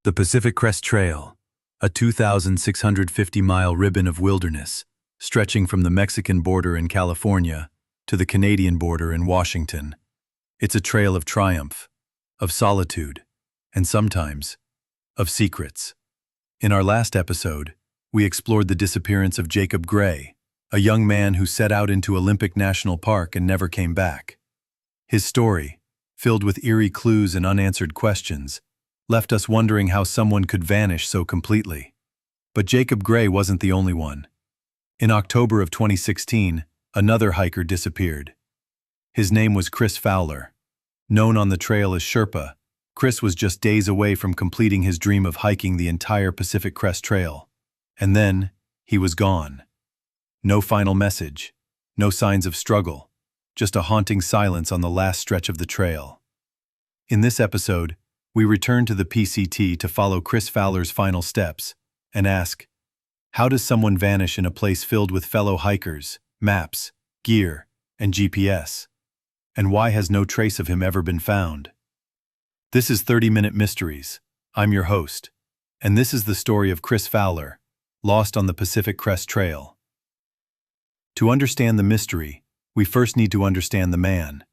The Pacific Crest Trail, a 2,650-mile ribbon of wilderness stretching from the Mexican border in California to the Canadian border in Washington. It's a trail of triumph, of solitude, and sometimes, of secrets. In our last episode, we explored the disappearance of Jacob Gray, a young man who set out into Olympic National Park and never came back. His story, filled with eerie clues and unanswered questions, left us wondering how someone could vanish so completely. But Jacob Gray wasn't the only one. In October of 2016, another hiker disappeared. His name was Kris Fowler. Known on the trail as Sherpa, Kris was just days away from completing his dream of hiking the entire Pacific Crest Trail. And then, he was gone. No final message, no signs of struggle, just a haunting silence on the last stretch of the trail. In this episode, we return to the PCT to follow Kris Fowler's final steps and ask, how does someone vanish in a place filled with fellow hikers, maps, gear, and GPS? And why has no trace of him ever been found? This is 30-Minute Mysteries. I'm your host, and this is the story of Kris Fowler, lost on the Pacific Crest Trail. To understand the mystery, we first need to understand the man.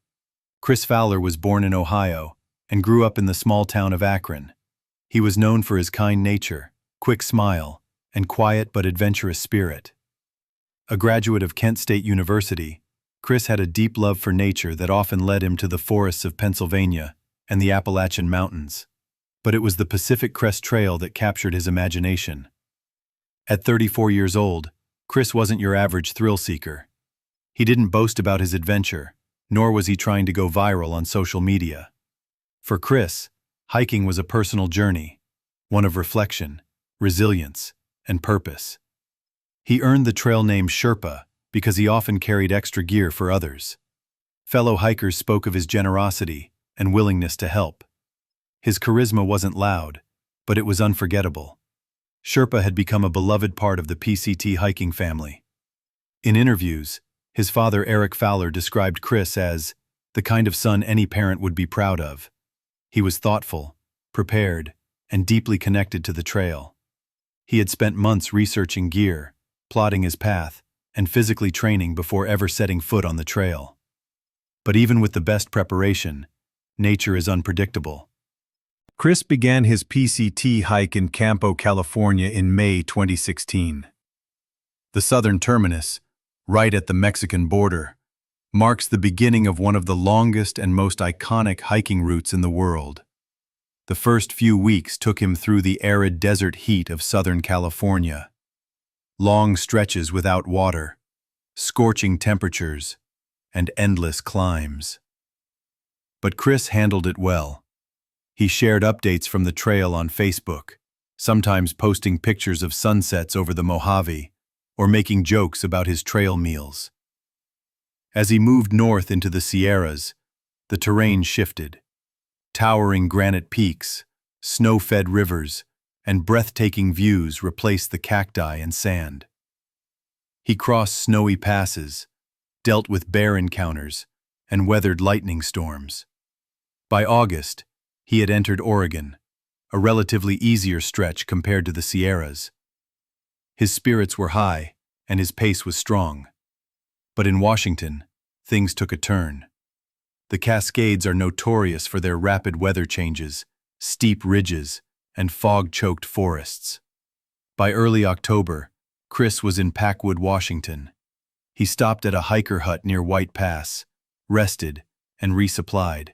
Kris Fowler was born in Ohio and grew up in the small town of Akron. He was known for his kind nature, quick smile, and quiet but adventurous spirit. A graduate of Kent State University, Kris had a deep love for nature that often led him to the forests of Pennsylvania and the Appalachian Mountains. But it was the Pacific Crest Trail that captured his imagination. At 34 years old, Kris wasn't your average thrill-seeker. He didn't boast about his adventure, nor was he trying to go viral on social media. For Kris, hiking was a personal journey, one of reflection, resilience, and purpose. He earned the trail name Sherpa because he often carried extra gear for others. Fellow hikers spoke of his generosity and willingness to help. His charisma wasn't loud, but it was unforgettable. Sherpa had become a beloved part of the PCT hiking family. In interviews, his father Eric Fowler described Kris as the kind of son any parent would be proud of. He was thoughtful, prepared, and deeply connected to the trail. He had spent months researching gear, plotting his path, and physically training before ever setting foot on the trail. But even with the best preparation, nature is unpredictable. Kris began his PCT hike in Campo, California in May 2016. The southern terminus, right at the Mexican border, marks the beginning of one of the longest and most iconic hiking routes in the world. The first few weeks took him through the arid desert heat of Southern California. Long stretches without water, scorching temperatures, and endless climbs. But Kris handled it well. He shared updates from the trail on Facebook, sometimes posting pictures of sunsets over the Mojave, or making jokes about his trail meals. As he moved north into the Sierras, the terrain shifted. Towering granite peaks, snow-fed rivers, and breathtaking views replaced the cacti and sand. He crossed snowy passes, dealt with bear encounters, and weathered lightning storms. By August, he had entered Oregon, a relatively easier stretch compared to the Sierras. His spirits were high, and his pace was strong. But in Washington, things took a turn. The Cascades are notorious for their rapid weather changes, steep ridges, and fog-choked forests. By early October, Kris was in Packwood, Washington. He stopped at a hiker hut near White Pass, rested, and resupplied.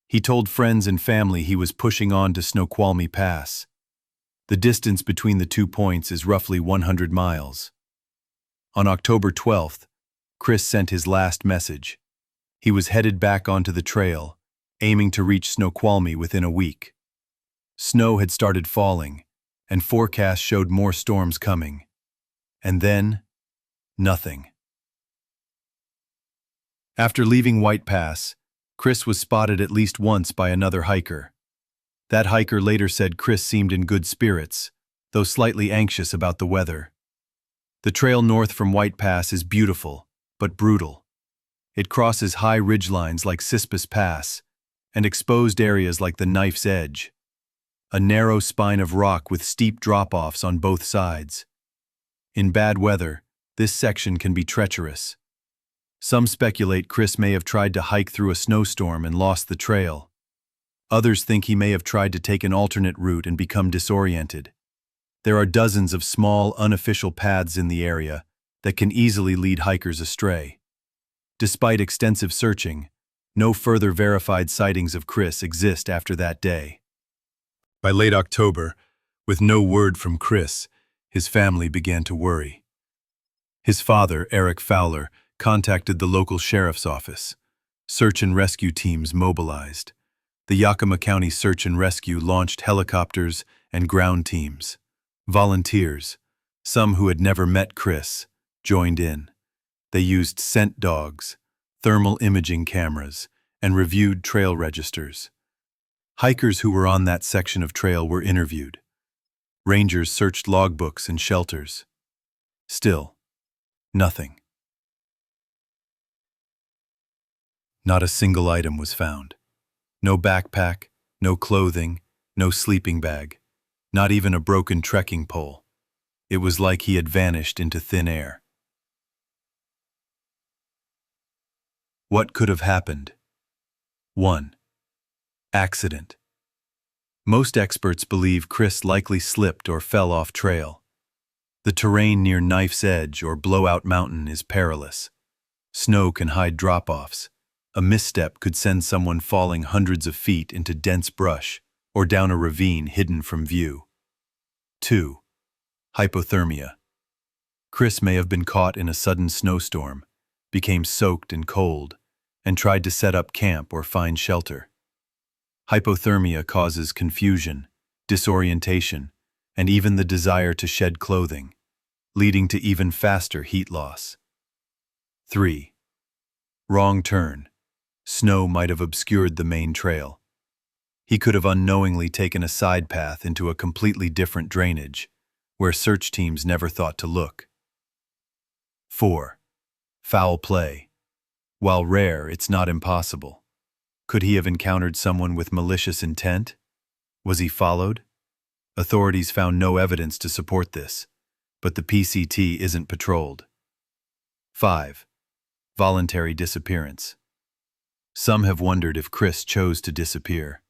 He told friends and family he was pushing on to Snoqualmie Pass. The distance between the 2 points is roughly 100 miles. On October 12th, Kris sent his last message. He was headed back onto the trail, aiming to reach Snoqualmie within a week. Snow had started falling, and forecasts showed more storms coming. And then, nothing. After leaving White Pass, Kris was spotted at least once by another hiker. That hiker later said Kris seemed in good spirits, though slightly anxious about the weather. The trail north from White Pass is beautiful, but brutal. It crosses high ridgelines like Sispus Pass and exposed areas like the Knife's Edge. a narrow spine of rock with steep drop-offs on both sides. In bad weather, this section can be treacherous. Some speculate Kris may have tried to hike through a snowstorm and lost the trail. Others think he may have tried to take an alternate route and become disoriented. There are dozens of small, unofficial paths in the area that can easily lead hikers astray. Despite extensive searching, no further verified sightings of Kris exist after that day. By late October, with no word from Kris, his family began to worry. His father, Kris Fowler, contacted the local sheriff's office. Search and rescue teams mobilized. The Yakima County Search and Rescue launched helicopters and ground teams. Volunteers, some who had never met Kris, joined in. They used scent dogs, thermal imaging cameras, and reviewed trail registers. Hikers who were on that section of trail were interviewed. Rangers searched logbooks and shelters. Still, nothing. Not a single item was found. No backpack, no clothing, no sleeping bag, not even a broken trekking pole. It was like he had vanished into thin air. What could have happened? 1. Accident. Most experts believe Kris likely slipped or fell off trail. The terrain near Knife's Edge or Blowout Mountain is perilous. Snow can hide drop-offs. A misstep could send someone falling hundreds of feet into dense brush or down a ravine hidden from view. 2. Hypothermia. Kris may have been caught in a sudden snowstorm, became soaked and cold, and tried to set up camp or find shelter. Hypothermia causes confusion, disorientation, and even the desire to shed clothing, leading to even faster heat loss. 3. Wrong turn. Snow might have obscured the main trail. He could have unknowingly taken a side path into a completely different drainage, where search teams never thought to look. 4. Foul play. While rare, it's not impossible. Could he have encountered someone with malicious intent? Was he followed? Authorities found no evidence to support this, but the PCT isn't patrolled. 5. Voluntary disappearance. Some have wondered if Kris chose to disappear,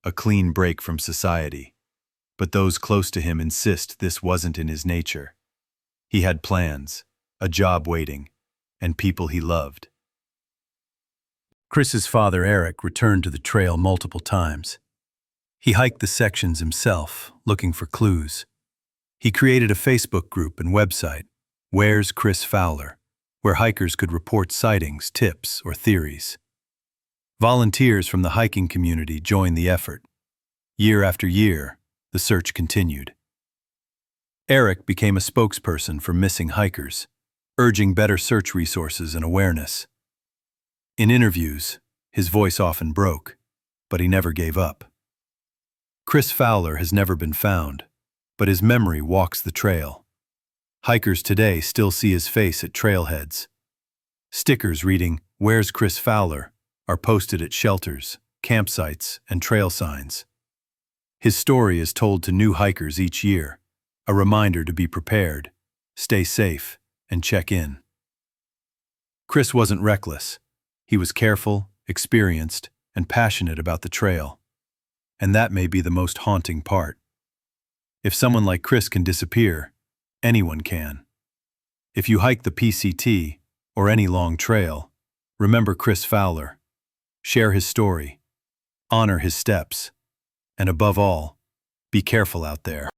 a clean break from society, but those close to him insist this wasn't in his nature. He had plans, a job waiting, and people he loved. Kris's father, Eric, returned to the trail multiple times. He hiked the sections himself, looking for clues. He created a Facebook group and website, Where's Kris Fowler, where hikers could report sightings, tips, or theories. Volunteers from the hiking community joined the effort. Year after year, the search continued. Eric became a spokesperson for missing hikers, urging better search resources and awareness. In interviews, his voice often broke, but he never gave up. Kris Fowler has never been found, but his memory walks the trail. Hikers today still see his face at trailheads. Stickers reading, Where's Kris Fowler, are posted at shelters, campsites, and trail signs. His story is told to new hikers each year, a reminder to be prepared, stay safe, and check in. Kris wasn't reckless. He was careful, experienced, and passionate about the trail. And that may be the most haunting part. If someone like Kris can disappear, anyone can. If you hike the PCT or any long trail, remember Kris Fowler. Share his story, honor his steps, and above all, be careful out there.